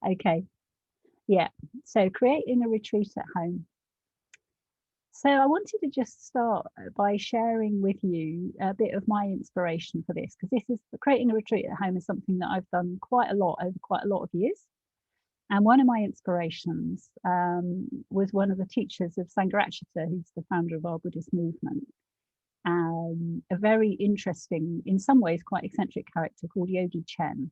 Okay. Yeah. So creating a retreat at home. So I wanted to just start by sharing with you a bit of my inspiration for this, because this is creating a retreat at home is something that I've done quite a lot over quite a lot of years. And one of my inspirations was one of the teachers of Sangharakshita, who's the founder of our Buddhist movement. A very interesting, in some ways quite eccentric character called Yogi Chen.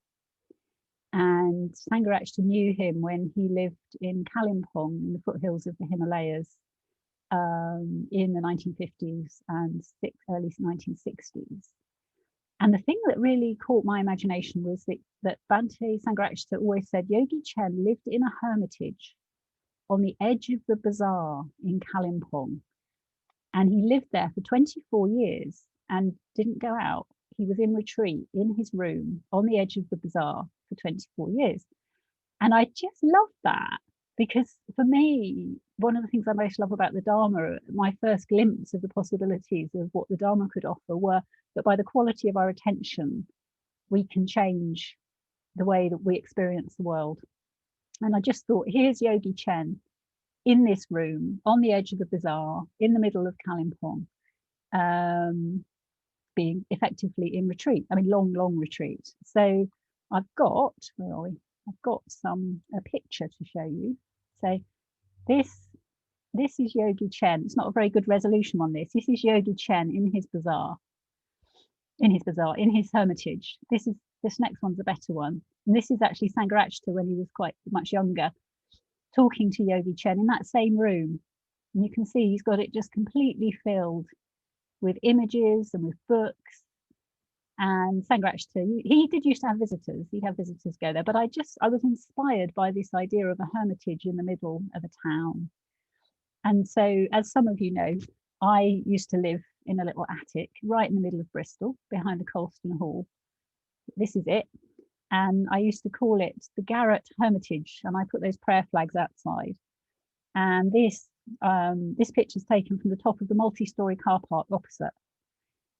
And Sangharakshita knew him when he lived in Kalimpong in the foothills of the Himalayas in the 1950s and early 1960s. And the thing that really caught my imagination was that Bhante Sangharakshita always said Yogi Chen lived in a hermitage on the edge of the bazaar in Kalimpong. And he lived there for 24 years and didn't go out. He was in retreat in his room on the edge of the bazaar for 24 years. And I just loved that, because for me, one of the things I most love about the Dharma, my first glimpse of the possibilities of what the Dharma could offer, were that by the quality of our attention, we can change the way that we experience the world. And I just thought, here's Yogi Chen in this room on the edge of the bazaar in the middle of Kalimpong, being effectively in retreat. I mean, long retreat. So I've got, where are we? I've got a picture to show you. So this is Yogi Chen. It's not a very good resolution on this. This is Yogi Chen in his bazaar, in his hermitage. This next one's a better one. And this is actually Sangharakshita when he was quite much younger, talking to Yogi Chen in that same room. And you can see he's got it just completely filled with images and with books. And Sangharakshita, he did used to have visitors. He'd have visitors go there. But I was inspired by this idea of a hermitage in the middle of a town. And so, as some of you know, I used to live in a little attic right in the middle of Bristol, behind the Colston Hall. This is it. And I used to call it the Garrett Hermitage. And I put those prayer flags outside. And this picture is taken from the top of the multi-story car park opposite.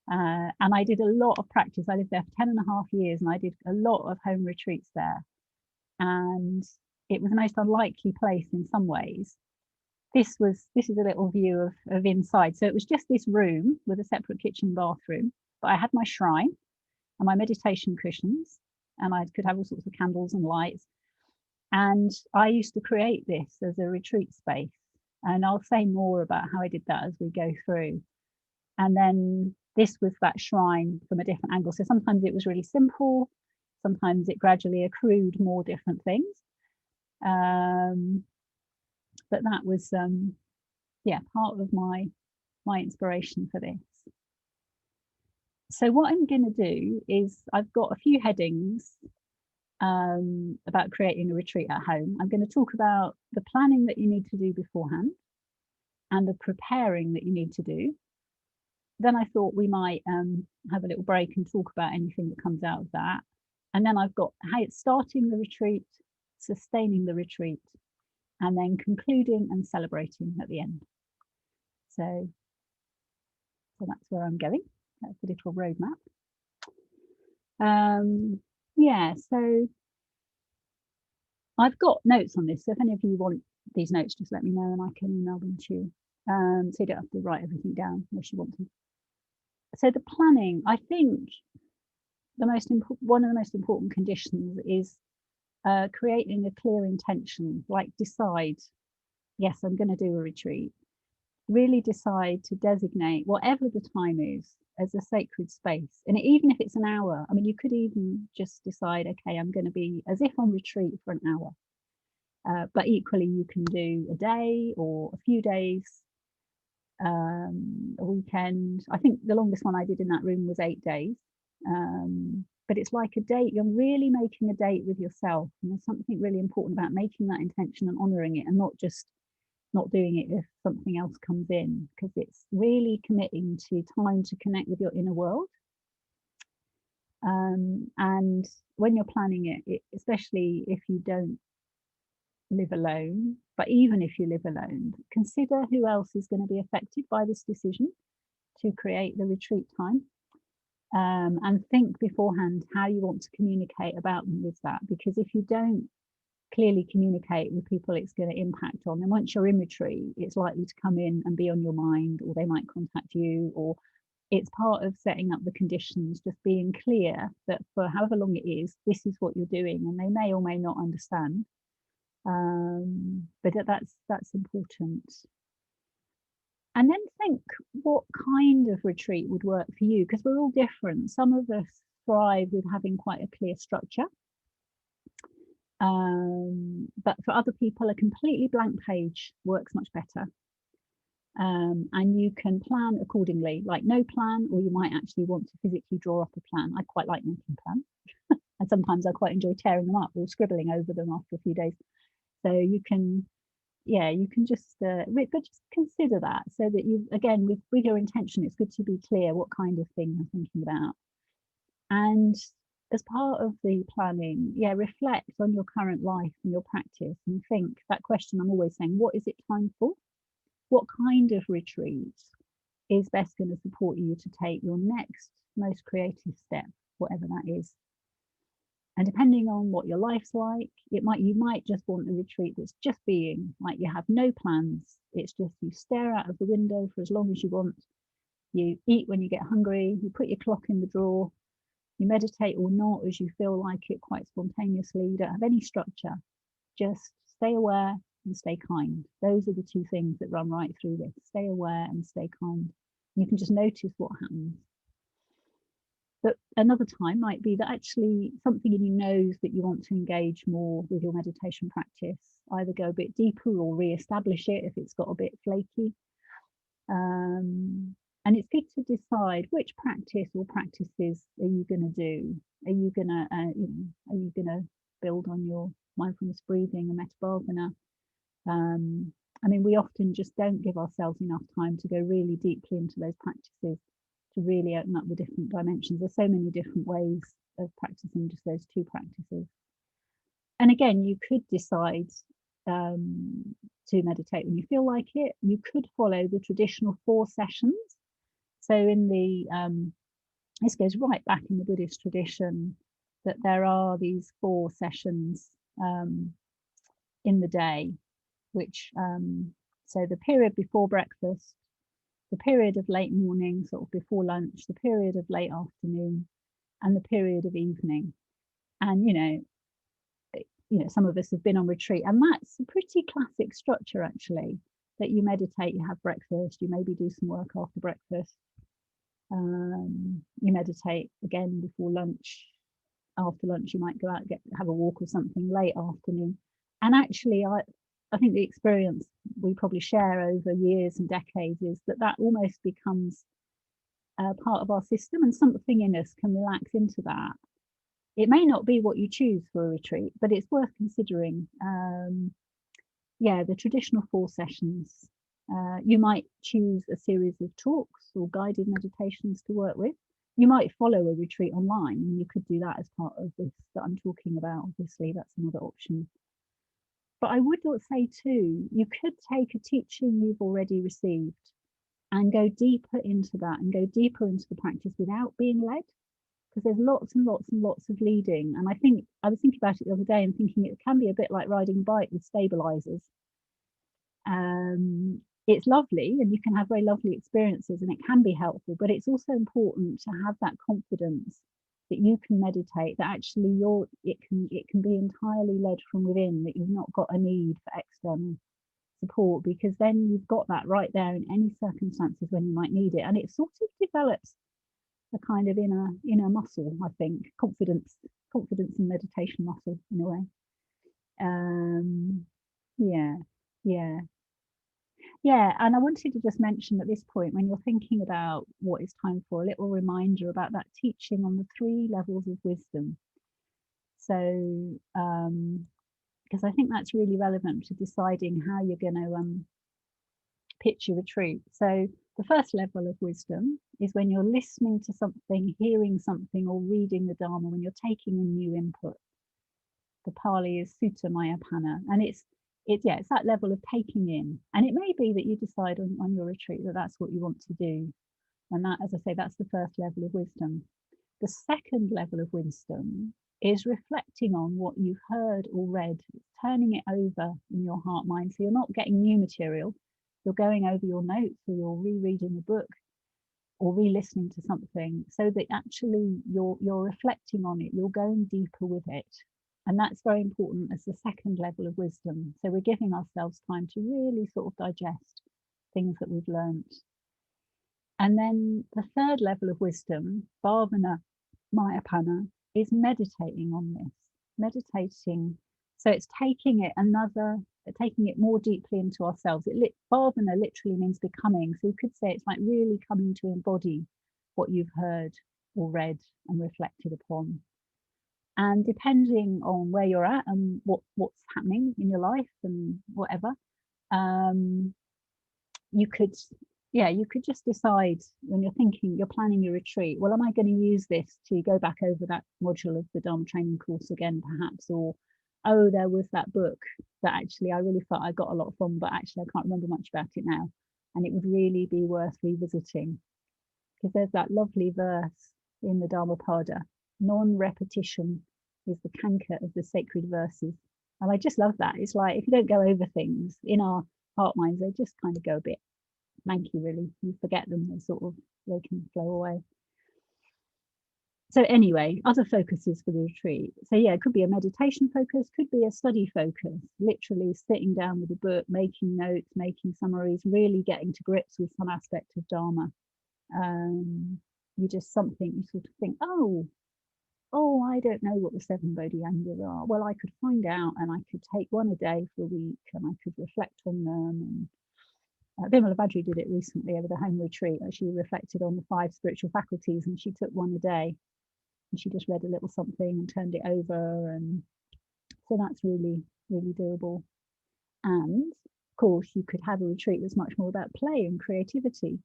And I did a lot of practice. I lived there for 10.5 years, and I did a lot of home retreats there. And it was the most unlikely place in some ways. This is a little view of inside. So it was just this room with a separate kitchen and bathroom, but I had my shrine and my meditation cushions, and I could have all sorts of candles and lights. And I used to create this as a retreat space. And I'll say more about how I did that as we go through. And then this was that shrine from a different angle. So sometimes it was really simple, sometimes it gradually accrued more different things. But that was, part of my inspiration for this. So what I'm going to do is, I've got a few headings about creating a retreat at home. I'm going to talk about the planning that you need to do beforehand and the preparing that you need to do. Then I thought we might have a little break and talk about anything that comes out of that. And then I've got how it's starting the retreat, sustaining the retreat, and then concluding and celebrating at the end. So that's where I'm going. That's the little roadmap. So I've got notes on this. So if any of you want these notes, just let me know and I can email them to you. So you don't have to write everything down unless you want to. So the planning, I think one of the most important conditions is creating a clear intention, like decide, yes, I'm going to do a retreat. Really decide to designate whatever the time is as a sacred space. And even if it's an hour, I mean, you could even just decide, okay, I'm going to be as if on retreat for an hour. But equally, you can do a day or a few days, a weekend. I think the longest one I did in that room was 8 days. But it's like a date. You're really making a date with yourself. And there's something really important about making that intention and honoring it, and not just not doing it if something else comes in, because it's really committing to time to connect with your inner world. And when you're planning it, especially if you don't live alone, but even if you live alone, consider who else is going to be affected by this decision to create the retreat time. And think beforehand how you want to communicate about them with that, because if you don't clearly communicate with people it's going to impact on. And once you're in retreat, it's likely to come in and be on your mind, or they might contact you, or it's part of setting up the conditions, just being clear that for however long it is, this is what you're doing, and they may or may not understand. But that's important. And then think what kind of retreat would work for you, because we're all different. Some of us thrive with having quite a clear structure. But for other people, a completely blank page works much better. And you can plan accordingly, like no plan, or you might actually want to physically draw up a plan. I quite like making plans. And sometimes I quite enjoy tearing them up or scribbling over them after a few days. So you can, yeah, you can just, but just consider that, so that you, again, with your intention, it's good to be clear what kind of thing you're thinking about. And as part of the planning, yeah, reflect on your current life and your practice, and think that question I'm always saying, what is it time for? What kind of retreat is best going to support you to take your next most creative step, whatever that is? And depending on what your life's like, you might just want a retreat that's just being, like you have no plans. It's just you stare out of the window for as long as you want. You eat when you get hungry. You put your clock in the drawer. You meditate or not as you feel like it, quite spontaneously. You don't have any structure. Just stay aware and stay kind. Those are the two things that run right through this. Stay aware and stay kind. You can just notice what happens. But another time might be that actually something in you knows that you want to engage more with your meditation practice, either go a bit deeper or re-establish it if it's got a bit flaky. And it's good to decide which practice or practices are you going to do. Are you going to, are you going to build on your mindfulness breathing and metta bhavana? I mean, we often just don't give ourselves enough time to go really deeply into those practices, to really open up the different dimensions. There's so many different ways of practicing just those two practices. And again, you could decide to meditate when you feel like it. You could follow the traditional 4 sessions. So in the this goes right back in the Buddhist tradition, that there are these 4 sessions in the day, which so the period before breakfast, the period of late morning, sort of before lunch, the period of late afternoon, and the period of evening. And you know, some of us have been on retreat, and that's a pretty classic structure actually, that you meditate, you have breakfast, you maybe do some work after breakfast, you meditate again before lunch, after lunch you might go out, have a walk or something, late afternoon. And actually I think the experience we probably share over years and decades is that almost becomes part of our system, and something in us can relax into that. It may not be what you choose for a retreat, but it's worth considering. Yeah, the traditional 4 sessions. You might choose a series of talks or guided meditations to work with. You might follow a retreat online, and you could do that as part of this that I'm talking about. Obviously, that's another option. But I would say too, you could take a teaching you've already received and go deeper into that, and go deeper into the practice without being led, because there's lots and lots and lots of leading. And I think I was thinking about it the other day and thinking it can be a bit like riding a bike with stabilizers. It's lovely and you can have very lovely experiences and it can be helpful, but it's also important to have that confidence that you can meditate, that actually it can be entirely led from within, that you've not got a need for external support, because then you've got that right there in any circumstances when you might need it. And it sort of develops a kind of inner muscle, I think, confidence and meditation muscle in a way. Yeah, and I wanted to just mention at this point, when you're thinking about what it's time for, a little reminder about that teaching on the 3 levels of wisdom. So because I think that's really relevant to deciding how you're going to pitch your retreat. So the first level of wisdom is when you're listening to something, hearing something, or reading the Dharma, when you're taking in new input. The Pali is Sutta Mayapana, and it's that level of taking in. And it may be that you decide on your retreat that that's what you want to do, and that, as I say, that's the first level of wisdom. The second level of wisdom is reflecting on what you've heard or read, turning it over in your heart mind. So you're not getting new material, you're going over your notes, or you're rereading the book or re-listening to something, so that actually you're reflecting on it, you're going deeper with it. And that's very important as the second level of wisdom. So we're giving ourselves time to really sort of digest things that we've learnt. And then the third level of wisdom, bhavana mayapana, is meditating on this, meditating. So it's taking it more deeply into ourselves. Bhavana literally means becoming. So you could say it's like really coming to embody what you've heard or read and reflected upon. And depending on where you're at and what's happening in your life and whatever, you could just decide when you're planning your retreat, well, am I going to use this to go back over that module of the Dharma training course again, perhaps? Or, oh, there was that book that actually I really felt I got a lot from, but actually I can't remember much about it now. And it would really be worth revisiting. Because there's that lovely verse in the Dhammapada, non-repetition is the canker of the sacred verses. And I just love that. It's like, if you don't go over things in our heart minds, they just kind of go a bit manky, really. You forget them, they can flow away. So anyway, other focuses for the retreat. So yeah, it could be a meditation focus, could be a study focus, literally sitting down with a book, making notes, making summaries, really getting to grips with some aspect of Dharma. You just something you sort of think, oh, I don't know what the 7 bodhiyamnas are. Well, I could find out, and I could take one a day for a week, and I could reflect on them. And Bimala Badri did it recently over the home retreat. She reflected on the 5 spiritual faculties, and she took one a day, and she just read a little something and turned it over. And so that's really, really doable. And of course, you could have a retreat that's much more about play and creativity.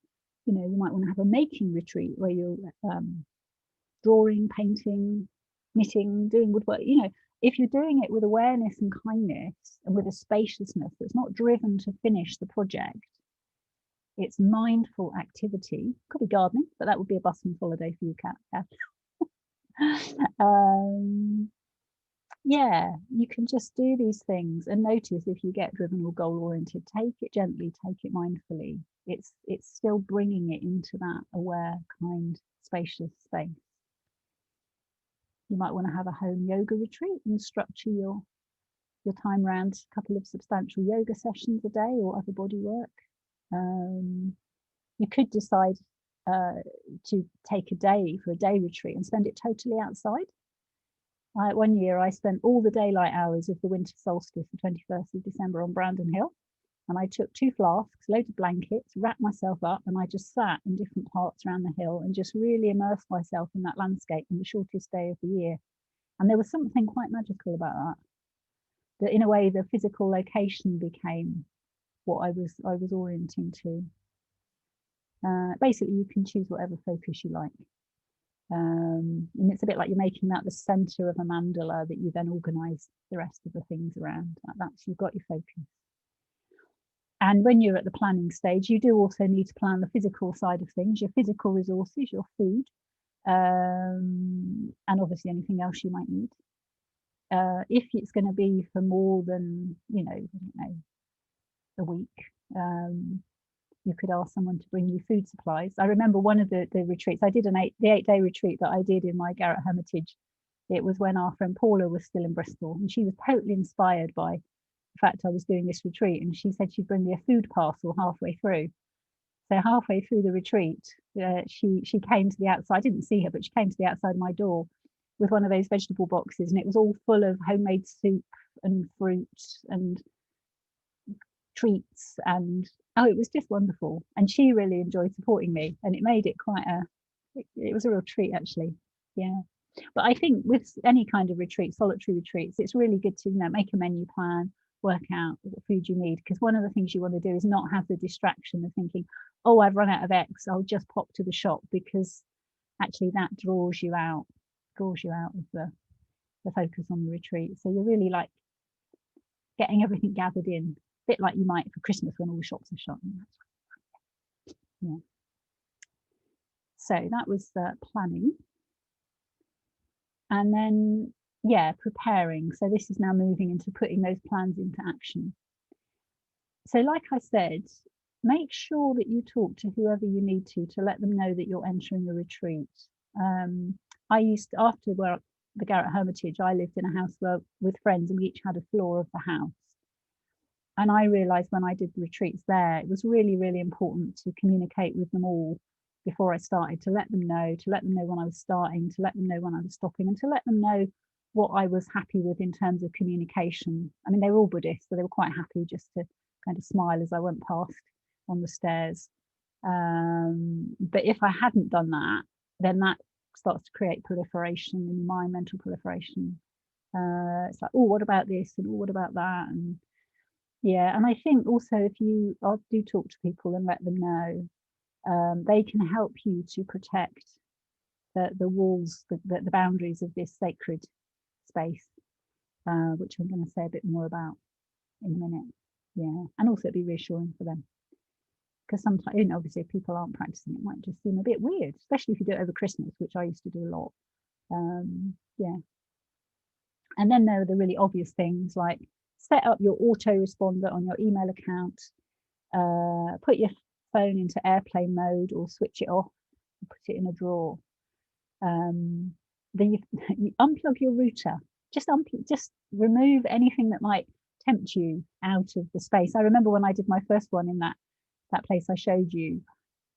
You know, you might want to have a making retreat where you're drawing, painting, knitting, doing woodwork. You know, if you're doing it with awareness and kindness and with a spaciousness that's not driven to finish the project, it's mindful activity. Could be gardening, but that would be a busman's holiday for you, Kat. Yeah, you can just do these things and notice if you get driven or goal oriented, take it gently, take it mindfully. It's still bringing it into that aware, kind, spacious space. You might want to have a home yoga retreat and structure your time around a couple of substantial yoga sessions a day or other body work. You could decide to take a day for a day retreat and spend it totally outside. One year I spent all the daylight hours of the winter solstice, the 21st of December, on Brandon Hill. And I took 2 flasks, loaded blankets, wrapped myself up, and I just sat in different parts around the hill and just really immersed myself in that landscape on the shortest day of the year. And there was something quite magical about that. That in a way, the physical location became what I was orienting to. Basically, you can choose whatever focus you like. And it's a bit like you're making that the center of a mandala that you then organize the rest of the things around. That's, you've got your focus. And when you're at the planning stage, you do also need to plan the physical side of things, your physical resources, your food, and obviously anything else you might need. If it's going to be for more than, a week, you could ask someone to bring you food supplies. I remember one of the retreats, I did the 8-day retreat that I did in my Garrett Hermitage. It was when our friend Paula was still in Bristol, and she was totally inspired by the fact I was doing this retreat, and she said she'd bring me a food parcel halfway through. So halfway through the retreat, she came to the outside. I didn't see her, but she came to the outside of my door with one of those vegetable boxes, and it was all full of homemade soup and fruit and treats, and it was just wonderful. And she really enjoyed supporting me, and it made it quite it was a real treat, actually. Yeah. But I think with any kind of retreat, solitary retreats, it's really good to make a menu plan, work out what food you need, because one of the things you want to do is not have the distraction of thinking, oh, I've run out of X, I'll just pop to the shop, because actually that draws you out of the focus on the retreat. So you're really like getting everything gathered in, a bit like you might for Christmas when all the shops are shut. Yeah. So that was planning. And then yeah, preparing. So this is now moving into putting those plans into action. So like I said, make sure that you talk to whoever you need to let them know that you're entering a retreat. I used to, after the Garrett Hermitage, I lived in a house with friends, and we each had a floor of the house. And I realized when I did the retreats there, it was really, really important to communicate with them all before I started, to let them know when I was starting, to let them know when I was stopping, and to let them know what I was happy with in terms of communication. I mean, they were all Buddhist, so they were quite happy just to kind of smile as I went past on the stairs. But if I hadn't done that, then that starts to create proliferation in my mental proliferation. It's like, oh, what about this? And oh, what about that? And yeah, and I think also if you do talk to people and let them know, they can help you to protect the walls, the boundaries of this sacred space, which I'm going to say a bit more about in a minute. Yeah, and also it'd be reassuring for them, because sometimes, you know, obviously if people aren't practicing, it might just seem a bit weird, especially if you do it over Christmas, which I used to do a lot. Yeah, and then there are the really obvious things like set up your autoresponder on your email account, put your phone into airplane mode or switch it off, put it in a drawer. Then you unplug your router. Just remove anything that might tempt you out of the space. I remember when I did my first one in that place I showed you.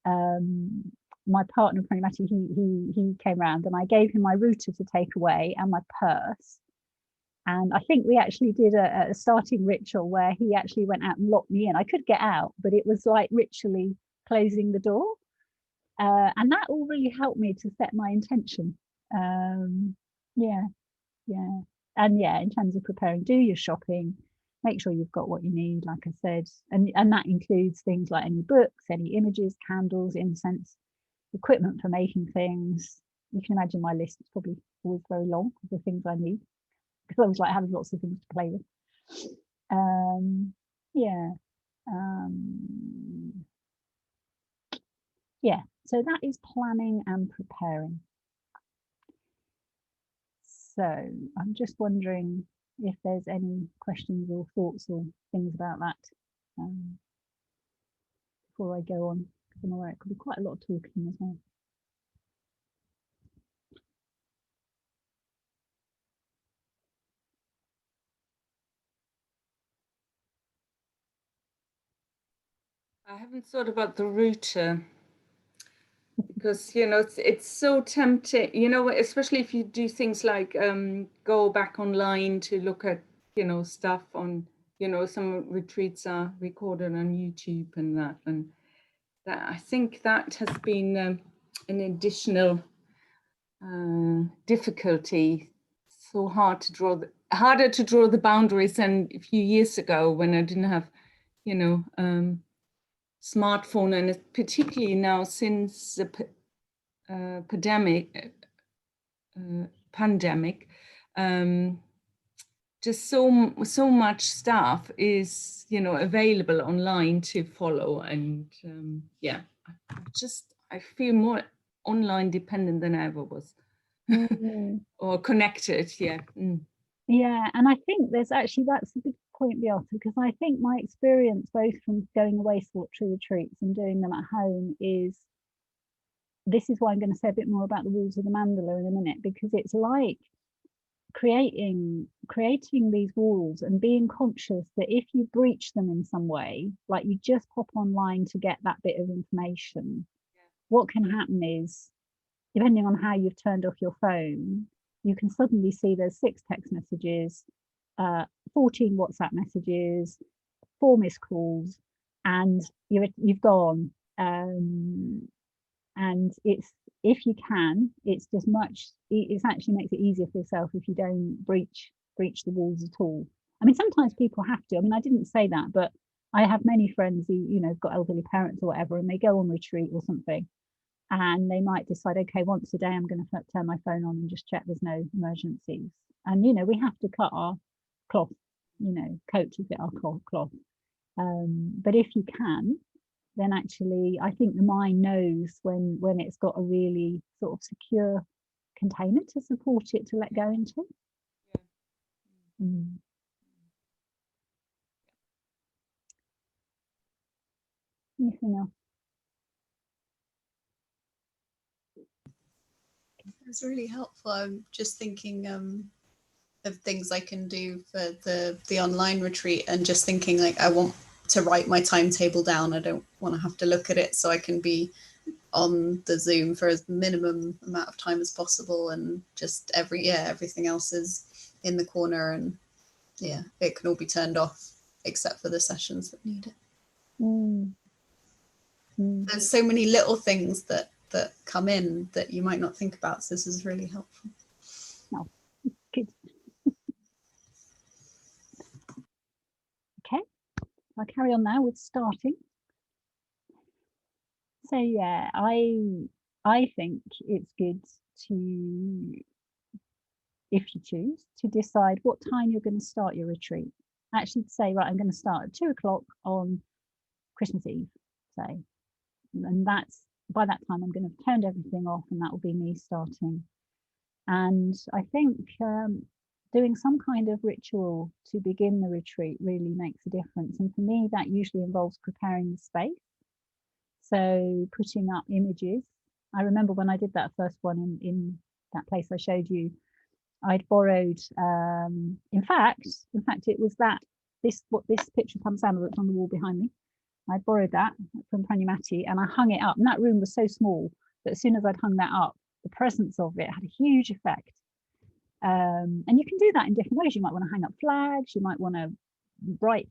My partner, pretty much, he came around and I gave him my router to take away and my purse. And I think we actually did a starting ritual where he actually went out and locked me in. I could get out, but it was like ritually closing the door. And that all really helped me to set my intention. Yeah. And yeah, in terms of preparing, do your shopping, make sure you've got what you need, like I said. And that includes things like any books, any images, candles, incense, equipment for making things. You can imagine my list is probably always very long of the things I need, because I always like having lots of things to play with. Yeah. Yeah, so that is planning and preparing. So I'm just wondering if there's any questions or thoughts or things about that before I go on, because I'm aware it could be quite a lot of talking as well. I haven't thought about the router, because you know it's so tempting, you know, especially if you do things like go back online to look at, you know, stuff on, you know, some retreats are recorded on YouTube and that I think that has been an additional difficulty. So harder to draw the boundaries than a few years ago when I didn't have, you know, smartphone, and particularly now since the pandemic, just so much stuff is, you know, available online to follow, and yeah, I feel more online dependent than I ever was. Or connected. Yeah. Yeah, and I think that's a good point, Beata, because I think my experience both from going away to retreats and doing them at home is, this is why I'm going to say a bit more about the rules of the mandala in a minute, because it's like creating these walls and being conscious that if you breach them in some way, like you just pop online to get that bit of information, what can happen is, depending on how you've turned off your phone, you can suddenly see there's 6 text messages, 14 WhatsApp messages, 4 missed calls, and you've gone. And it's, if you can, it's actually makes it easier for yourself if you don't breach the walls at all. I mean, sometimes people have to. I mean, I didn't say that, but I have many friends who, you know, have got elderly parents or whatever, and they go on retreat or something, and they might decide, okay, once a day I'm going to turn my phone on and just check there's no emergencies. And, you know, we have to cut our cloth, you know, coat to fit our cloth. But if you can, then actually I think the mind knows when it's got a really sort of secure container to support it to let go into. Mm. Anything else? It was really helpful. I'm just thinking of things I can do for the online retreat, and just thinking like I want to write my timetable down. I don't want to have to look at it, so I can be on the Zoom for as minimum amount of time as possible, and just everything else is in the corner, and it can all be turned off except for the sessions that need it. There's so many little things that come in that you might not think about, so this is really helpful. Oh, good. Okay, I'll carry on now with starting. So yeah, I think it's good to, if you choose, to decide what time you're going to start your retreat. Actually say, right, I'm going to start at 2 o'clock on Christmas Eve, say, and that's, by that time I'm going to have turned everything off, and that will be me starting. And I think doing some kind of ritual to begin the retreat really makes a difference. And for me, that usually involves preparing the space. So putting up images. I remember when I did that first one in that place I showed you, I'd borrowed, in fact, it was what this picture comes out of, that's on the wall behind me. I borrowed that from Pranyamati, and I hung it up. And that room was so small that as soon as I'd hung that up, the presence of it had a huge effect. And you can do that in different ways. You might want to hang up flags, you might want to write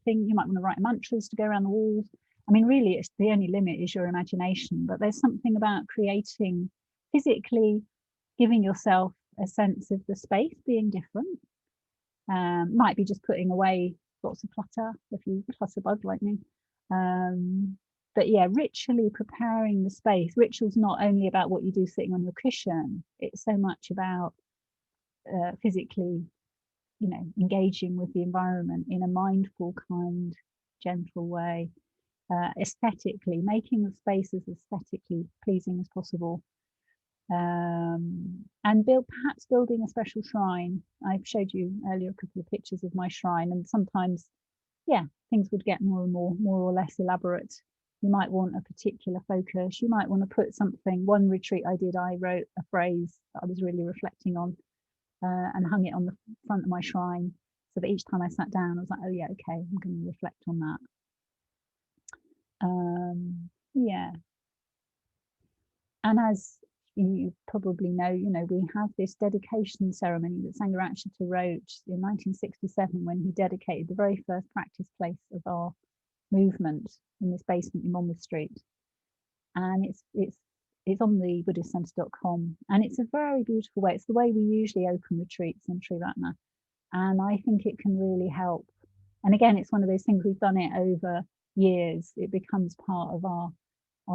mantras to go around the walls. I mean, really, it's the only limit is your imagination, but there's something about creating, physically giving yourself a sense of the space being different. Might be just putting away lots of clutter if you clutter bug like me. But yeah, ritually preparing the space. Ritual's not only about what you do sitting on your cushion, it's so much about physically, engaging with the environment in a mindful, kind, gentle way. Aesthetically, making the space as aesthetically pleasing as possible. And perhaps building a special shrine. I showed you earlier a couple of pictures of my shrine, and sometimes, things would get more or less elaborate. You might want a particular focus. You might want to put something. One retreat I did, I wrote a phrase that I was really reflecting on, and hung it on the front of my shrine, so that each time I sat down, I was like, oh yeah, okay, I'm going to reflect on that. And as you probably know, we have this dedication ceremony that Sangharakshita wrote in 1967 when he dedicated the very first practice place of our movement in this basement in Monmouth Street. And it's on the BuddhistCenter.com, and it's a very beautiful way. It's the way we usually open retreats in Triratna, and I think it can really help. And again, it's one of those things, we've done it over years. It becomes part of our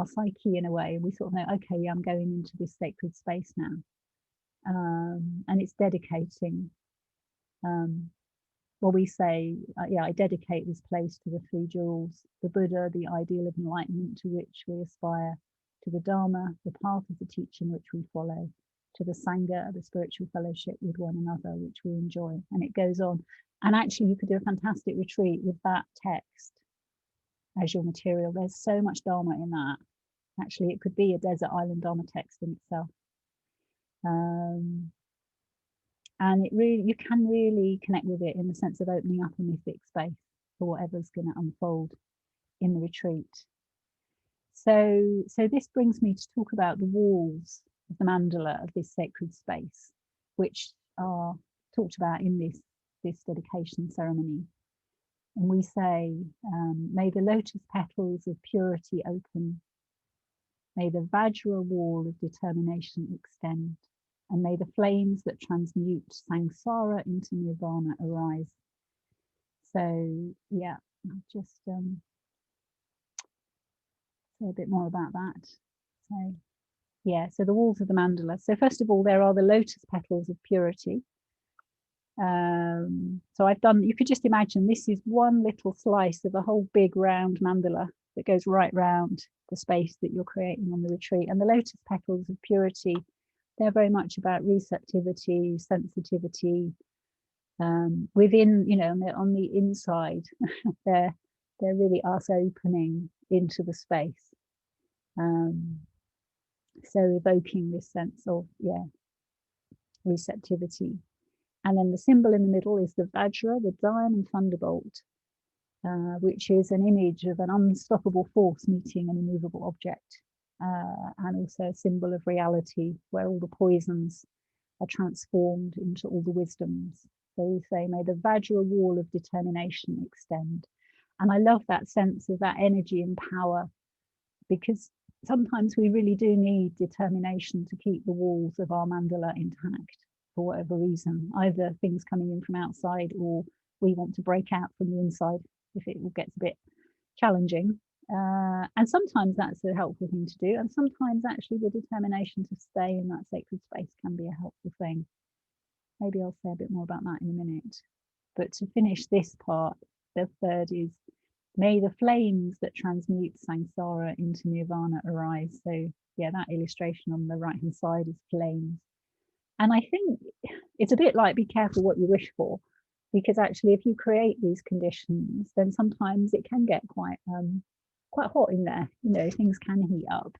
psyche in a way. We sort of know, okay, I'm going into this sacred space now, and it's dedicating. Well, we say, I dedicate this place to the three jewels: the Buddha, the ideal of enlightenment to which we aspire; to the Dharma, the path of the teaching which we follow; to the Sangha, the spiritual fellowship with one another which we enjoy. And it goes on. And actually, you could do a fantastic retreat with that text as your material. There's so much Dharma in that. Actually, it could be a desert island Dharma text in itself. And you can really connect with it in the sense of opening up a mythic space for whatever's going to unfold in the retreat. So this brings me to talk about the walls of the mandala of this sacred space, which are talked about in this dedication ceremony. And we say, may the lotus petals of purity open, may the Vajra wall of determination extend, and may the flames that transmute samsara into nirvana arise. So yeah, I'll just say a bit more about that. So yeah, so the walls of the mandala. So first of all, there are the lotus petals of purity. So I've done, you could just imagine this is one little slice of a whole big round mandala that goes right round the space that you're creating on the retreat. And the lotus petals of purity, they're very much about receptivity, sensitivity, Within, you know, on the inside, they're really us opening into the space. So evoking this sense of, yeah, receptivity. And then the symbol in the middle is the Vajra, the diamond thunderbolt, which is an image of an unstoppable force meeting an immovable object, and also a symbol of reality, where all the poisons are transformed into all the wisdoms. So we say, may the Vajra wall of determination extend. And I love that sense of that energy and power, because sometimes we really do need determination to keep the walls of our mandala intact for whatever reason, either things coming in from outside or we want to break out from the inside if it all gets a bit challenging. And sometimes that's a helpful thing to do. And sometimes actually the determination to stay in that sacred space can be a helpful thing. Maybe I'll say a bit more about that in a minute. But to finish this part, the third is, may the flames that transmute samsara into nirvana arise. So yeah, that illustration on the right hand side is flames. And I think it's a bit like, be careful what you wish for, because actually if you create these conditions, then sometimes it can get quite hot in there, you know, things can heat up.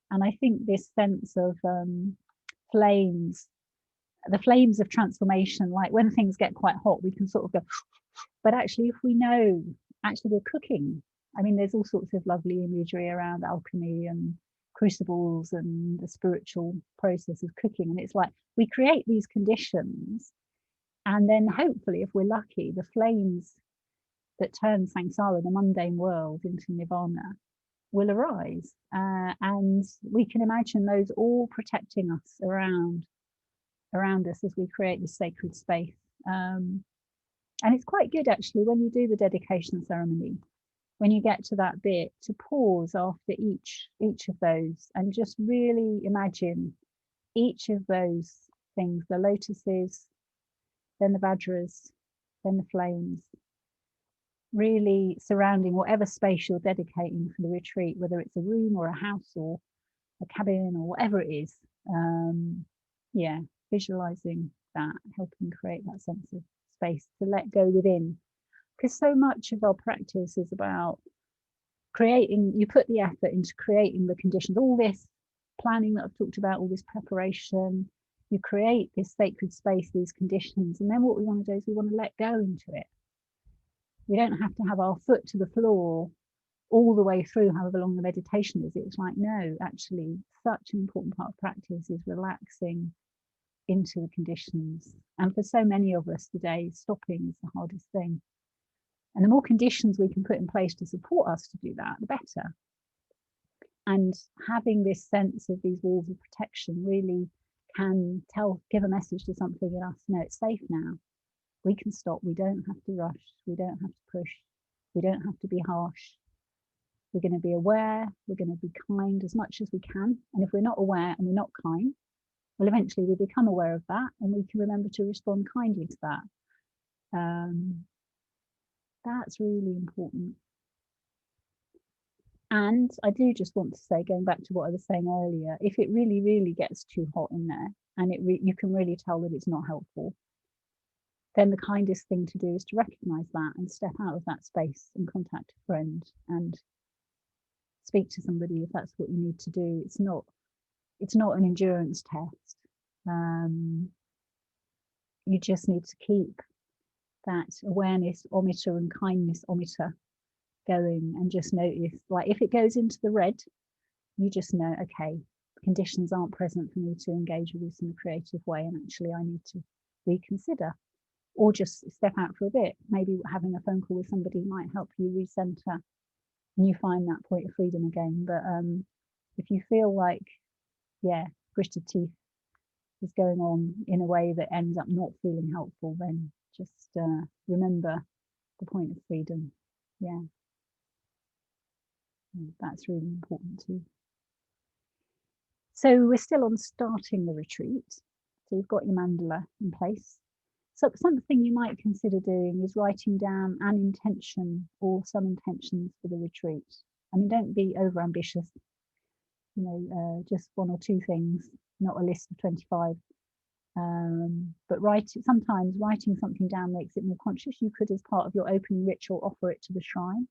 And I think this sense of flames, the flames of transformation, like when things get quite hot, we can sort of go, but actually if we know, actually we're cooking. I mean, there's all sorts of lovely imagery around alchemy and crucibles and the spiritual process of cooking. And it's like, we create these conditions, and then hopefully, if we're lucky, the flames that turn samsara, the mundane world, into nirvana will arise. And we can imagine those all protecting us around us as we create this sacred space. And it's quite good actually when you do the dedication ceremony, when you get to that bit, to pause after each of those and just really imagine each of those things, the lotuses, then the vajras, then the flames, really surrounding whatever space you're dedicating for the retreat, whether it's a room or a house or a cabin or whatever it is. Yeah, visualizing that, helping create that sense of space to let go within, because so much of our practice is about creating. You put the effort into creating the conditions, all this planning that I've talked about, all this preparation, you create this sacred space, these conditions, and then what we want to do is we want to let go into it. We don't have to have our foot to the floor all the way through however long the meditation is. It's like, no, actually such an important part of practice is relaxing into the conditions. And for so many of us today, stopping is the hardest thing. And the more conditions we can put in place to support us to do that, the better. And having this sense of these walls of protection really can give a message to something in us. No, it's safe now. We can stop. We don't have to rush. We don't have to push. We don't have to be harsh. We're going to be aware. We're going to be kind as much as we can. And if we're not aware and we're not kind, well, eventually we'll become aware of that, and we can remember to respond kindly to that. That's really important. And I do just want to say, going back to what I was saying earlier, if it really, really gets too hot in there and you can really tell that it's not helpful, then the kindest thing to do is to recognize that and step out of that space and contact a friend and speak to somebody if that's what you need to do. It's not an endurance test. You just need to keep that awareness ometer and kindness ometer going, and just notice, like if it goes into the red, you just know, okay, conditions aren't present for me to engage with this in a creative way, and actually I need to reconsider, or just step out for a bit. Maybe having a phone call with somebody might help you recenter and you find that point of freedom again. But if you feel like, yeah, gritted teeth is going on in a way that ends up not feeling helpful, then just remember the point of freedom. Yeah, that's really important too. So we're still on starting the retreat. So you've got your mandala in place. So something you might consider doing is writing down an intention or some intentions for the retreat. I mean, don't be over ambitious, you know, just one or two things, not a list of 25. But sometimes writing something down makes it more conscious. You could, as part of your opening ritual, offer it to the shrine.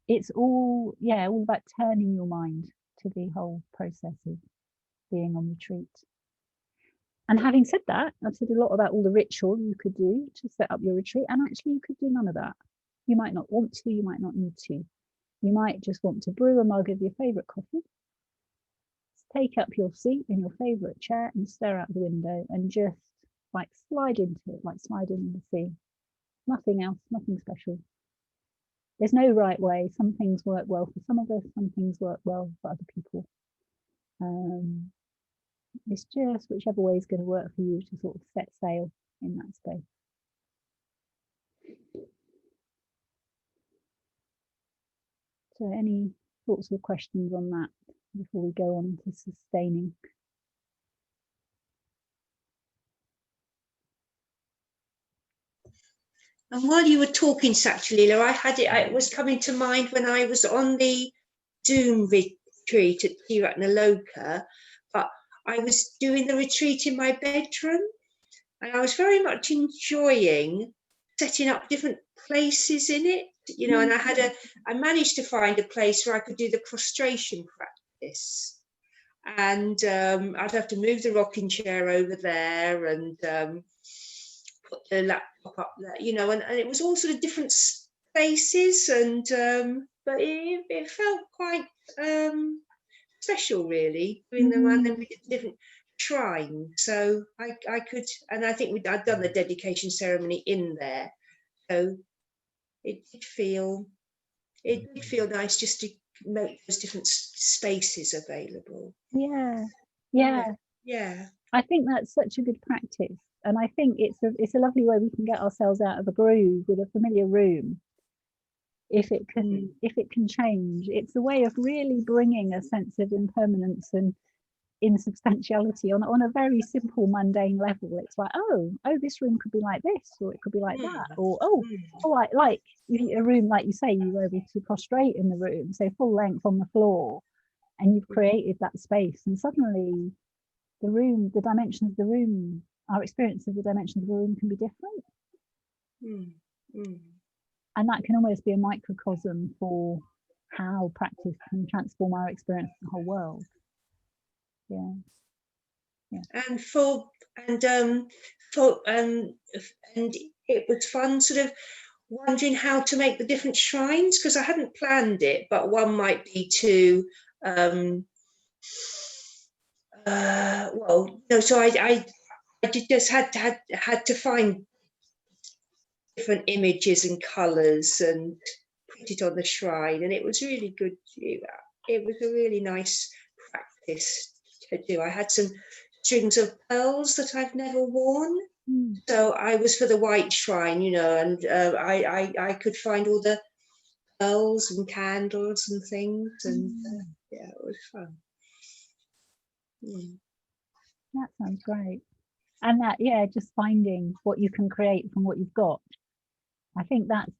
It's all about turning your mind to the whole process of being on retreat. And having said that, I've said a lot about all the ritual you could do to set up your retreat, and actually you could do none of that. You might not want to, you might not need to. You might just want to brew a mug of your favourite coffee, take up your seat in your favourite chair and stare out the window and just like slide into it, like sliding in the sea. Nothing else, nothing special. There's no right way. Some things work well for some of us, some things work well for other people. It's just whichever way is going to work for you to sort of set sail in that space. So any thoughts or questions on that before we go on to sustaining? And while you were talking, Satyalila, it was coming to mind when I was on the Zoom retreat at Tiratnaloka, but I was doing the retreat in my bedroom, and I was very much enjoying setting up different places in it, you know, and I managed to find a place where I could do the prostration practice. And I'd have to move the rocking chair over there and put the laptop up there, you know, and it was all sort of different spaces, and but it felt quite special, really, doing them, and then we did different shrines. So I could, and I think I'd done the dedication ceremony in there, so it did feel nice just to make those different spaces available. Yeah. I think that's such a good practice, and I think it's a lovely way we can get ourselves out of a groove with a familiar room. If it can change, it's a way of really bringing a sense of impermanence and insubstantiality on a very simple, mundane level. It's like, oh, this room could be like this, or it could be like that, or like a room, like you say, you were able to prostrate in the room, so full length on the floor, and you've created that space, and suddenly the room, the dimensions of the room, our experience of the dimensions of the room can be different. And that can almost be a microcosm for how practice can transform our experience of the whole world. And it was fun sort of wondering how to make the different shrines, because I hadn't planned it, but one might be to so I just had to find different images and colours and put it on the shrine, and it was really good. It was a really nice practice to do. I had some strings of pearls that I've never worn, so I was for the white shrine, you know, and I could find all the pearls and candles and things, and it was fun. That sounds great. And that, just finding what you can create from what you've got. I think that's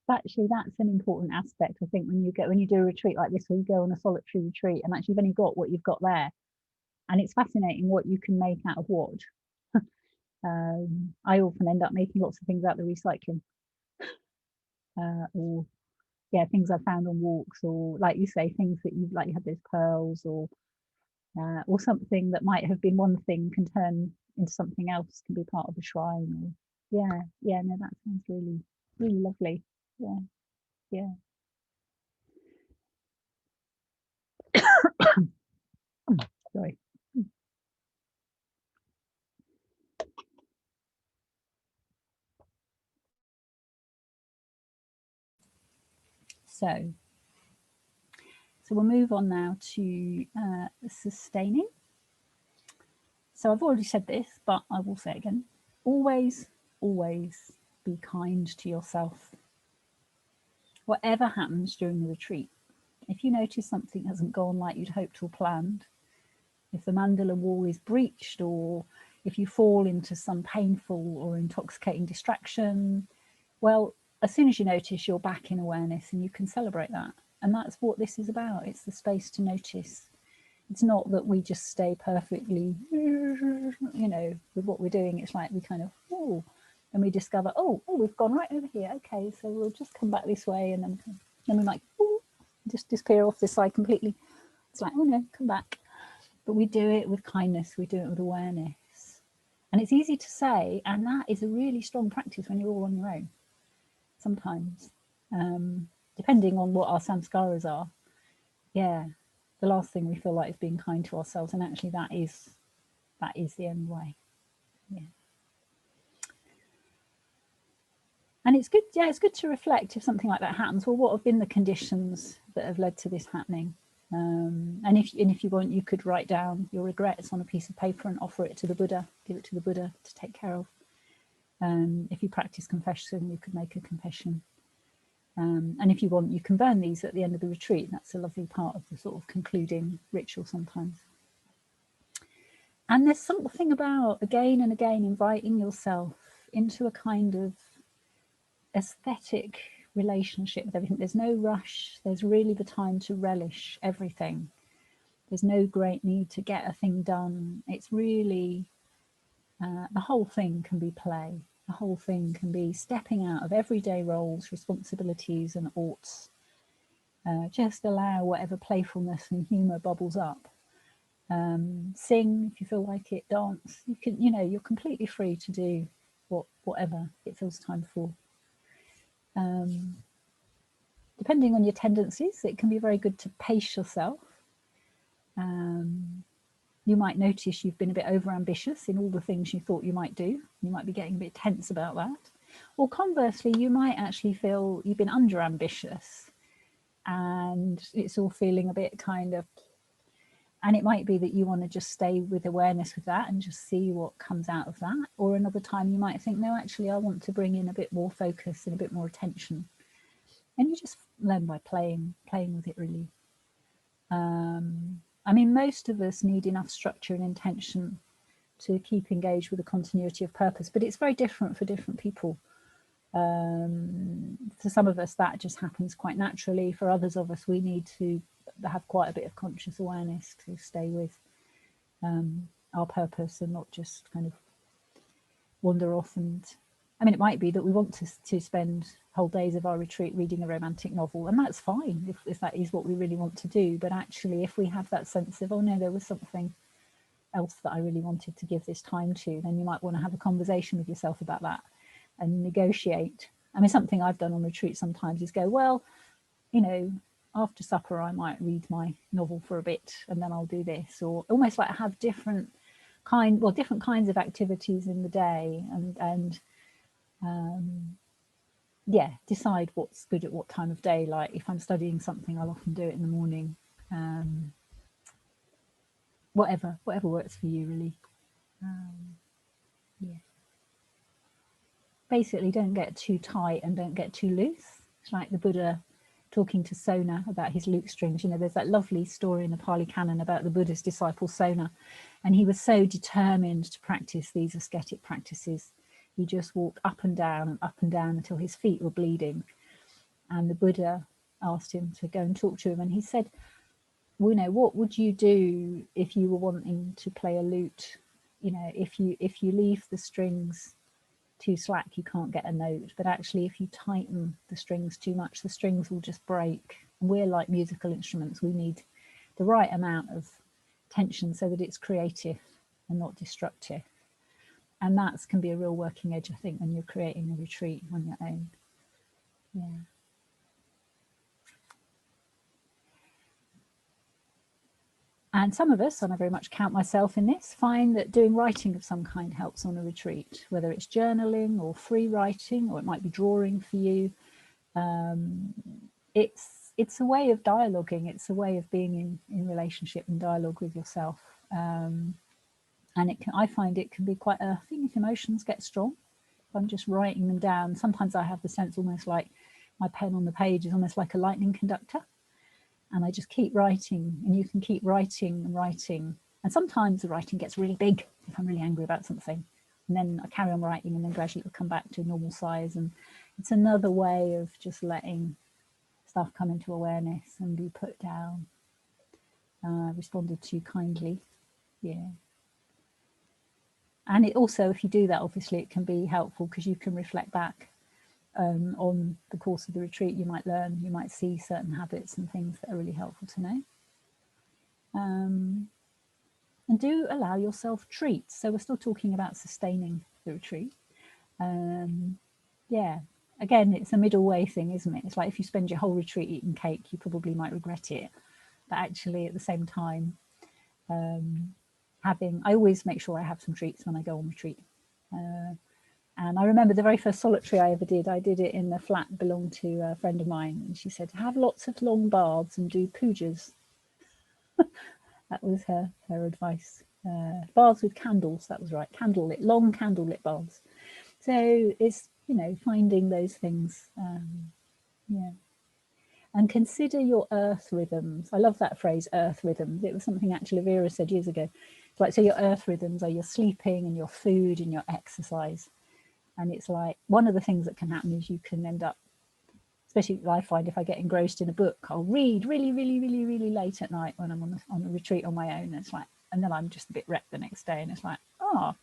an important aspect. I think when you do a retreat like this, or you go on a solitary retreat, and actually you've only got what you've got there, and it's fascinating what you can make out of what. I often end up making lots of things out of the recycling, or things I found on walks, or like you say, things that you had those pearls, or something that might have been one thing can turn into something else, can be part of a shrine. Or no, that sounds really, really lovely. Sorry. So we'll move on now to sustaining. So I've already said this, but I will say it again. Always, always be kind to yourself. Whatever happens during the retreat, if you notice something hasn't gone like you'd hoped or planned, if the mandala wall is breached, or if you fall into some painful or intoxicating distraction, well, as soon as you notice, you're back in awareness, and you can celebrate that. And that's what this is about. It's the space to notice It's not that we just stay perfectly, you know, with what we're doing. It's like we kind of, oh, and we discover, oh, we've gone right over here. Okay, so we'll just come back this way, and then we might just disappear off this side completely. It's like, oh no, come back. But we do it with kindness. We do it with awareness. And it's easy to say, and that is a really strong practice when you're all on your own. Sometimes, depending on what our samskaras are, yeah, the last thing we feel like is being kind to ourselves, and actually that is the only way. Yeah. And it's good, yeah, it's good to reflect if something like that happens. Well, what have been the conditions that have led to this happening? And if you want, you could write down your regrets on a piece of paper and offer it to the Buddha, give it to the Buddha to take care of. If you practice confession, you could make a confession. And if you want, you can burn these at the end of the retreat. That's a lovely part of the sort of concluding ritual sometimes. And there's something about, again and again, inviting yourself into a kind of aesthetic relationship with everything. There's no rush. There's really the time to relish everything. There's no great need to get a thing done. It's really, the whole thing can be play. The whole thing can be stepping out of everyday roles, responsibilities and oughts. Just allow whatever playfulness and humour bubbles up. Sing if you feel like it, dance. You can, you know, you're completely free to do whatever it feels time for. Depending on your tendencies, it can be very good to pace yourself. You might notice you've been a bit overambitious in all the things you thought you might do. You might be getting a bit tense about that. Or conversely, you might actually feel you've been underambitious and it's all feeling a bit kind of, and it might be that you want to just stay with awareness with that and just see what comes out of that. Or another time you might think, no, actually, I want to bring in a bit more focus and a bit more attention. And you just learn by playing with it, really. I mean, most of us need enough structure and intention to keep engaged with a continuity of purpose, but it's very different for different people. For some of us, that just happens quite naturally. For others of us, we need to have quite a bit of conscious awareness to stay with our purpose and not just kind of wander off. And I mean, it might be that we want to spend whole days of our retreat reading a romantic novel, and that's fine if that is what we really want to do. But actually, if we have that sense of, oh no, there was something else that I really wanted to give this time to, then you might want to have a conversation with yourself about that and negotiate. I mean, something I've done on retreat sometimes is go, well, you know, after supper I might read my novel for a bit and then I'll do this, or almost like have different kinds of activities in the day, and yeah, decide what's good at what time of day. Like if I'm studying something, I'll often do it in the morning. Whatever works for you, really. Yeah. Basically, don't get too tight and don't get too loose. It's like the Buddha talking to Sona about his lute strings. You know, there's that lovely story in the Pali Canon about the Buddha's disciple Sona, and he was so determined to practice these ascetic practices. He just walked up and down until his feet were bleeding. And the Buddha asked him to go and talk to him, and he said, well, you know, what would you do if you were wanting to play a lute? You know, if you leave the strings too slack, you can't get a note. But actually, if you tighten the strings too much, the strings will just break. And we're like musical instruments. We need the right amount of tension so that it's creative and not destructive. And that can be a real working edge, I think, when you're creating a retreat on your own. Yeah. And some of us, and I very much count myself in this, find that doing writing of some kind helps on a retreat, whether it's journaling or free writing, or it might be drawing for you. It's a way of dialoguing. It's a way of being in relationship and dialogue with yourself. And I find it can be quite earthing if emotions get strong. If I'm just writing them down, sometimes I have the sense almost like my pen on the page is almost like a lightning conductor. And I just keep writing, and you can keep writing and writing. And sometimes the writing gets really big if I'm really angry about something. And then I carry on writing, and then gradually it'll come back to a normal size. And it's another way of just letting stuff come into awareness and be put down. responded to kindly. Yeah. And it also, if you do that, obviously it can be helpful because you can reflect back on the course of the retreat. You might learn, you might see certain habits and things that are really helpful to know. And do allow yourself treats. So we're still talking about sustaining the retreat. Yeah, again, it's a middle way thing, isn't it? It's like if you spend your whole retreat eating cake, you probably might regret it. But actually, at the same time, I always make sure I have some treats when I go on retreat. And I remember the very first solitary I ever did, I did it in a flat that belonged to a friend of mine. And she said, have lots of long baths and do pujas. That was her advice. Baths with candles, that was right. Candlelit, long candlelit baths. So it's, you know, finding those things. Yeah. And consider your earth rhythms. I love that phrase, earth rhythms. It was something actually Vera said years ago. It's like, so your earth rhythms are your sleeping and your food and your exercise. And it's like, one of the things that can happen is you can end up, especially I find if I get engrossed in a book, I'll read really, really, really, really late at night when I'm on a retreat on my own. It's like, and then I'm just a bit wrecked the next day. And it's like, oh.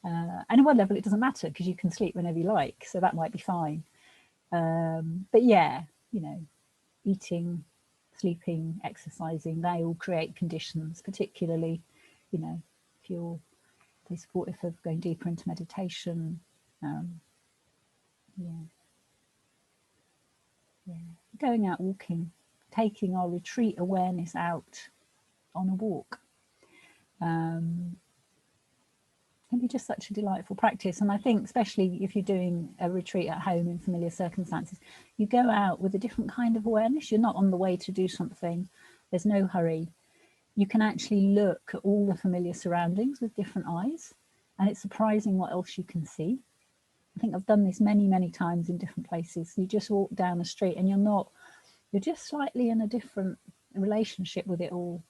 And at one level, it doesn't matter because you can sleep whenever you like. So that might be fine. But yeah, you know, eating, sleeping, exercising, they all create conditions, particularly, you know, if you're supportive of going deeper into meditation. Yeah. Going out walking, taking our retreat awareness out on a walk. Can be just such a delightful practice. And I think especially if you're doing a retreat at home in familiar circumstances, you go out with a different kind of awareness. You're not on the way to do something. There's no hurry. You can actually look at all the familiar surroundings with different eyes. And it's surprising what else you can see. I think I've done this many, many times in different places. You just walk down the street and you're just slightly in a different relationship with it all.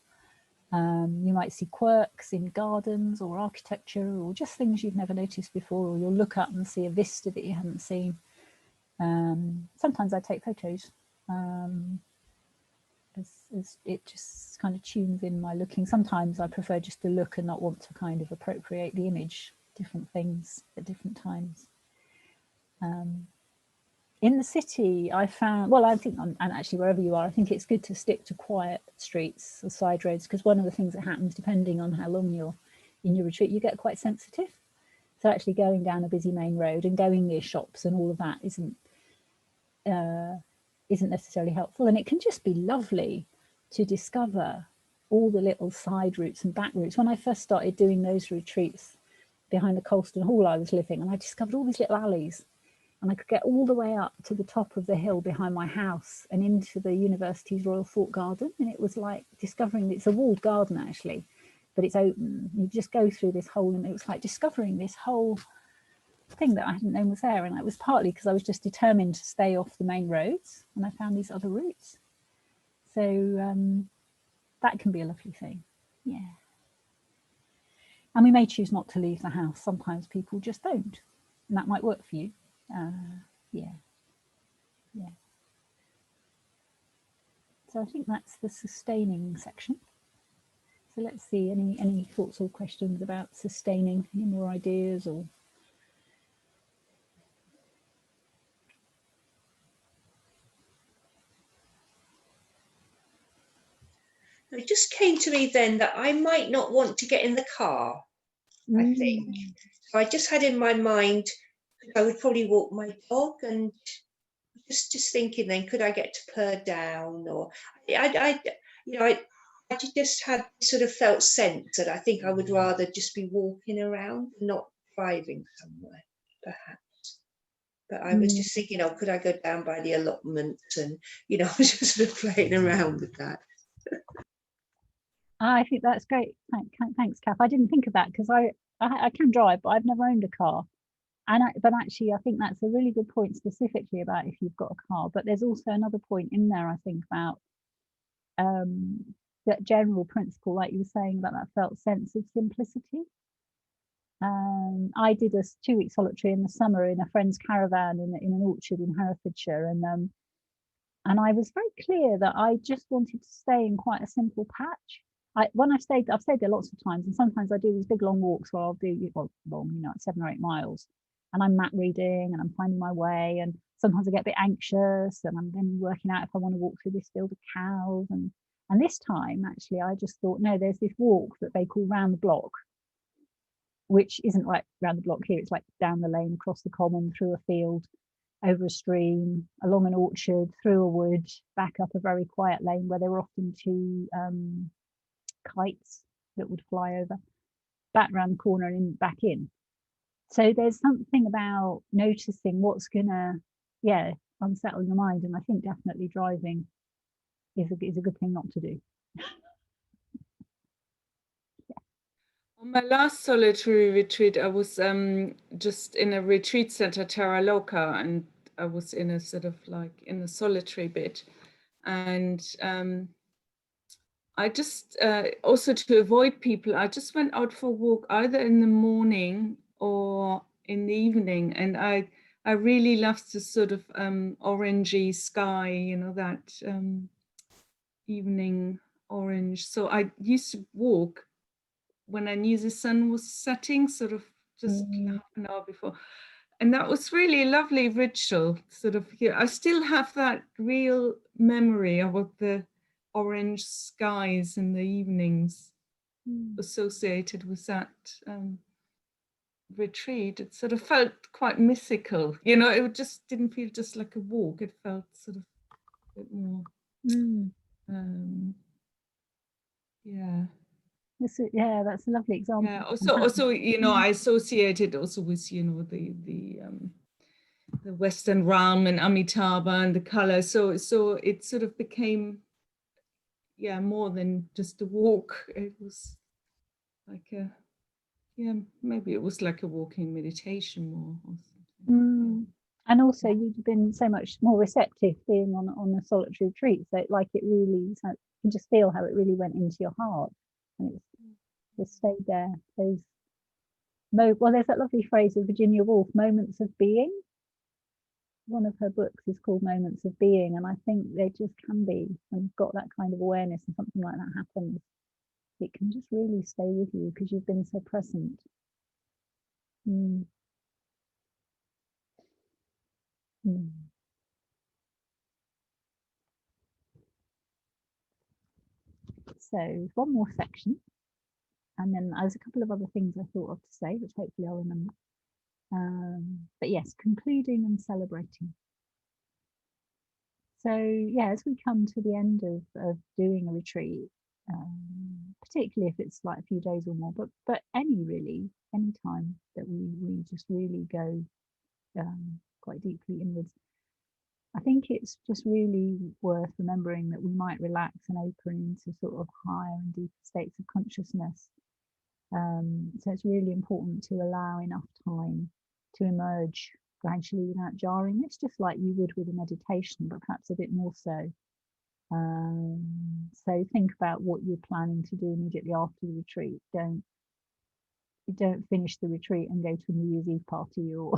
You might see quirks in gardens or architecture or just things you've never noticed before, or you'll look up and see a vista that you haven't seen. Sometimes I take photos. As it just kind of tunes in my looking. Sometimes I prefer just to look and not want to kind of appropriate the image, different things at different times. In the city, I found, well, I think, and actually wherever you are, I think it's good to stick to quiet streets or side roads, because one of the things that happens, depending on how long you're in your retreat, you get quite sensitive. So actually going down a busy main road and going near shops and all of that isn't necessarily helpful. And it can just be lovely to discover all the little side routes and back routes. When I first started doing those retreats behind the Colston Hall I was living, and I discovered all these little alleys. And I could get all the way up to the top of the hill behind my house and into the university's Royal Thought Garden. And it was like discovering, it's a walled garden actually, but it's open. You just go through this whole, and it was like discovering this whole thing that I hadn't known was there. And it was partly because I was just determined to stay off the main roads, and I found these other routes. So that can be a lovely thing. Yeah. And we may choose not to leave the house. Sometimes people just don't, and that might work for you. Yeah. So I think that's the sustaining section. So let's see, any thoughts or questions about sustaining, any more ideas or? It just came to me then that I might not want to get in the car, I think. So I just had in my mind, I would probably walk my dog, and just thinking then, could I get to purr down? Or I just had sort of felt sense that I think I would rather just be walking around, not driving somewhere, perhaps. But I was just thinking, could I go down by the allotments? And, I was just sort of playing around with that. I think that's great. Thanks, Kath. I didn't think of that because I can drive, but I've never owned a car. But actually, I think that's a really good point specifically about if you've got a car. But there's also another point in there, I think, about that general principle, like you were saying, about that felt sense of simplicity. I did a 2-week solitary in the summer in a friend's caravan in an orchard in Herefordshire, and I was very clear that I just wanted to stay in quite a simple patch. When I've stayed there lots of times, and sometimes I do these big long walks where I'll do, well, you know, 7 or 8 miles, and I'm map reading and I'm finding my way, and sometimes I get a bit anxious and I'm then working out if I want to walk through this field of cows. And this time, actually, I just thought, no, there's this walk that they call round the block, which isn't like round the block here. It's like down the lane, across the common, through a field, over a stream, along an orchard, through a wood, back up a very quiet lane where there were often 2 kites that would fly over, back round the corner and back in. So there's something about noticing what's gonna, unsettle your mind, and I think definitely driving is a good thing not to do. On my last solitary retreat, I was just in a retreat center, Terra Loca, and I was in a sort of like in a solitary bit. And I just, also to avoid people, I just went out for a walk either in the morning or in the evening. And I really loved the sort of orangey sky, you know, that evening orange. So I used to walk when I knew the sun was setting, sort of just half an hour before. And that was really a lovely ritual, sort of, I still have that real memory of what the orange skies in the evenings associated with that retreat. It sort of felt quite mythical, you know, it just didn't feel just like a walk. It felt sort of a bit more, yeah. That's a lovely example. Yeah, also, you know, I associate it also with, you know, the Western realm and Amitabha and the color. So it sort of became, more than just a walk. It was like a, maybe it was like a walking meditation more or something. And also you've been so much more receptive being on a solitary retreat. So like it really, you can just feel how it really went into your heart, and it's just stayed there. There's that lovely phrase of Virginia Woolf, moments of being. One of her books is called Moments of Being, and I think they just can be, when you've got that kind of awareness and something like that happens, it can just really stay with you because you've been so present. So one more section, and then there's a couple of other things I thought of to say, which hopefully I'll remember. But yes, concluding and celebrating. So as we come to the end of doing a retreat, particularly if it's like a few days or more, but any time that we just really go quite deeply inwards, I think it's just really worth remembering that we might relax and open into sort of higher and deeper states of consciousness. So it's really important to allow enough time to emerge gradually without jarring. It's just like you would with a meditation, but perhaps a bit more so. So think about what you're planning to do immediately after the retreat. Don't finish the retreat and go to a New Year's Eve party or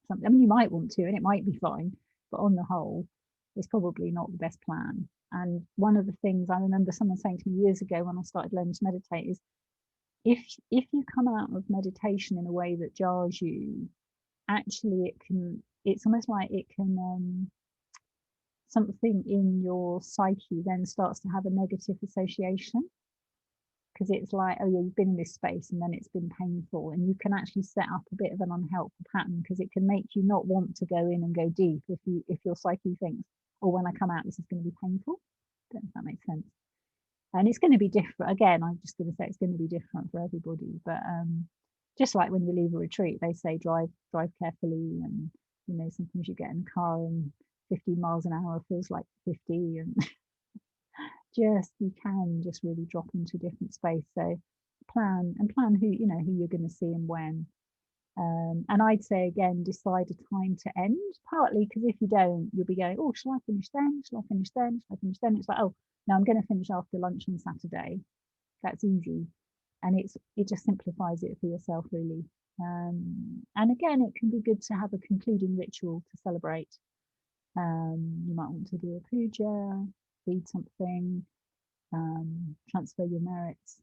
something. I mean, you might want to, and it might be fine, but on the whole, it's probably not the best plan. And one of the things I remember someone saying to me years ago when I started learning to meditate is, if you come out of meditation in a way that jars you, actually it's almost like it can something in your psyche then starts to have a negative association, because it's like, oh yeah, you've been in this space and then it's been painful, and you can actually set up a bit of an unhelpful pattern, because it can make you not want to go in and go deep if your psyche thinks, oh, when I come out this is going to be painful. I don't know if that makes sense. And it's going to be different. Again, I'm just going to say it's going to be different for everybody. But just like when you leave a retreat, they say drive carefully, and you know, sometimes you get in a car and 15 miles an hour feels like 50, and you can just really drop into a different space. So plan who you're going to see and when. And I'd say again, decide a time to end, partly because if you don't, you'll be going, oh, shall I finish then? Shall I finish then? Shall I finish then? It's like, oh, no, I'm going to finish after lunch on Saturday. That's easy. And it just simplifies it for yourself, really. And again, it can be good to have a concluding ritual to celebrate. You might want to do a puja, read something, transfer your merits,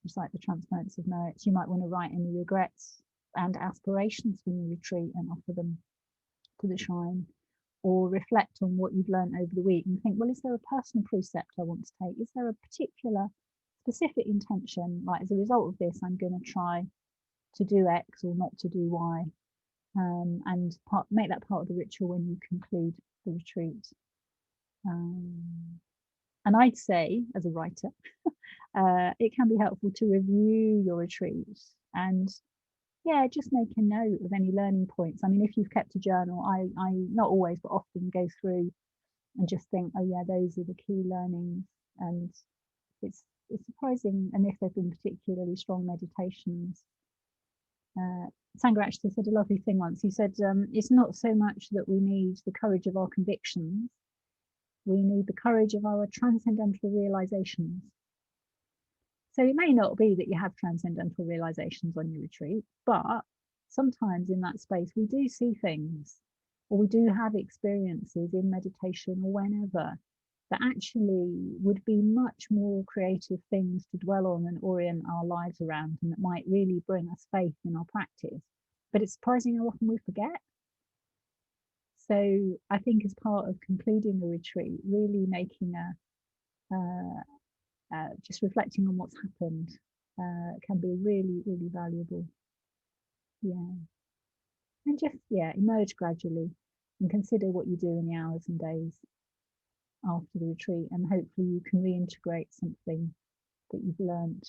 just like the transference of merits. You might want to write any regrets and aspirations from your retreat and offer them to the shrine, or reflect on what you've learned over the week and think, well, is there a personal precept I want to take? Is there a particular specific intention, like as a result of this, I'm going to try to do X or not to do Y, and make that part of the ritual when you conclude the retreat. And I'd say, as a writer, it can be helpful to review your retreats and just make a note of any learning points. I mean, if you've kept a journal, I not always, but often go through and just think, oh yeah, those are the key learnings. And it's surprising, and if they've been particularly strong meditations. Sangharakshita said a lovely thing once. He said, it's not so much that we need the courage of our convictions, we need the courage of our transcendental realizations. So it may not be that you have transcendental realizations on your retreat, but sometimes in that space we do see things, or we do have experiences in meditation or whenever, that actually would be much more creative things to dwell on and orient our lives around, and that might really bring us faith in our practice. But it's surprising how often we forget. So I think as part of concluding a retreat, really making just reflecting on what's happened can be really, really valuable. And just emerge gradually and consider what you do in the hours and days after the retreat, and hopefully you can reintegrate something that you've learnt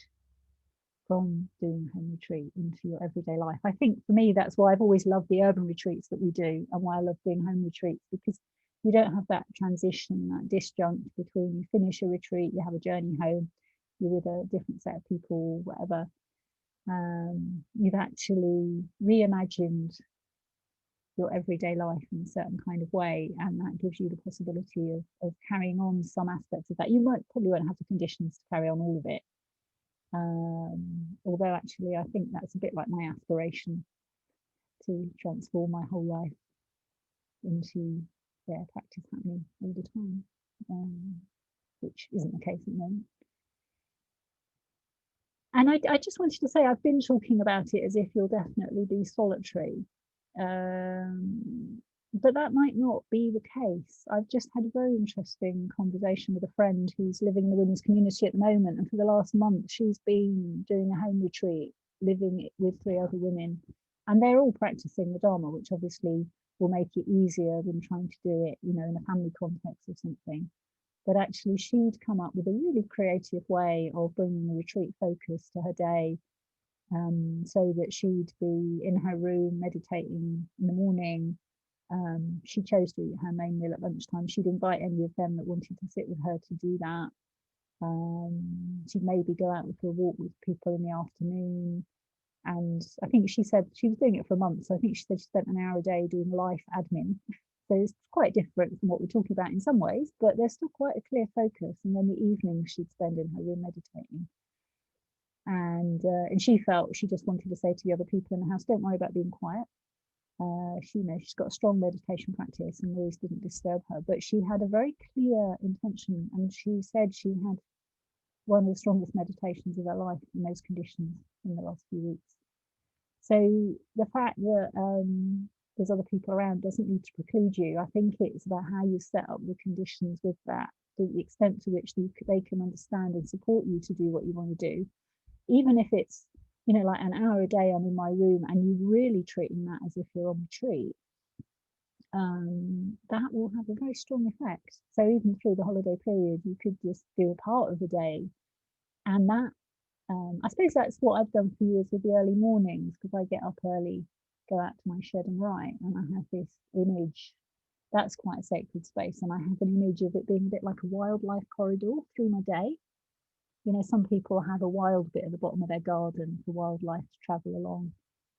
from doing home retreat into your everyday life. I think for me, that's why I've always loved the urban retreats that we do, and why I love doing home retreats, because you don't have that transition, that disjunct between you finish a retreat, you have a journey home, you're with a different set of people, whatever. You've actually reimagined your everyday life in a certain kind of way, and that gives you the possibility of carrying on some aspects of that. You probably won't have the conditions to carry on all of it, although actually I think that's a bit like my aspiration, to transform my whole life into practice happening all the time, which isn't the case at the moment. And I just wanted to say, I've been talking about it as if you'll definitely be solitary, but that might not be the case. I've just had a very interesting conversation with a friend who's living in the women's community at the moment, and for the last month she's been doing a home retreat, living with 3 other women, and they're all practicing the Dharma, which obviously will make it easier than trying to do it, in a family context or something. But actually she'd come up with a really creative way of bringing the retreat focus to her day, so that she'd be in her room meditating in the morning. She chose to eat her main meal at lunchtime. She'd invite any of them that wanted to sit with her to do that. She'd maybe go out for a walk with people in the afternoon. And I think she said she was doing it for a month. So I think she said she spent an hour a day doing life admin. So it's quite different from what we're talking about in some ways, but there's still quite a clear focus. And then the evening she'd spend in her room meditating. And she felt she just wanted to say to the other people in the house, don't worry about being quiet. She's got a strong meditation practice, and noise didn't disturb her, but she had a very clear intention, and she said she had one of the strongest meditations of her life in those conditions in the last few weeks. So the fact that there's other people around doesn't need to preclude you. I think it's about how you set up the conditions with that, to the extent to which they can understand and support you to do what you want to do, even if it's like an hour a day I'm in my room, and you're really treating that as if you're on retreat. That will have a very strong effect. So even through the holiday period, you could just do a part of the day, and that I suppose that's what I've done for years with the early mornings, because I get up early, go out to my shed and write, and I have this image that's quite a sacred space, and I have an image of it being a bit like a wildlife corridor through my day. Some people have a wild bit at the bottom of their garden for wildlife to travel along,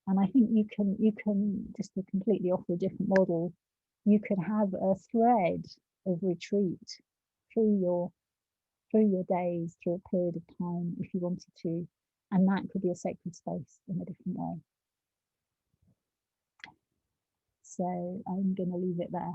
and I think you can just to completely offer a different model. You could have a thread of retreat through your days, through a period of time, if you wanted to, and that could be a sacred space in a different way. So I'm going to leave it there.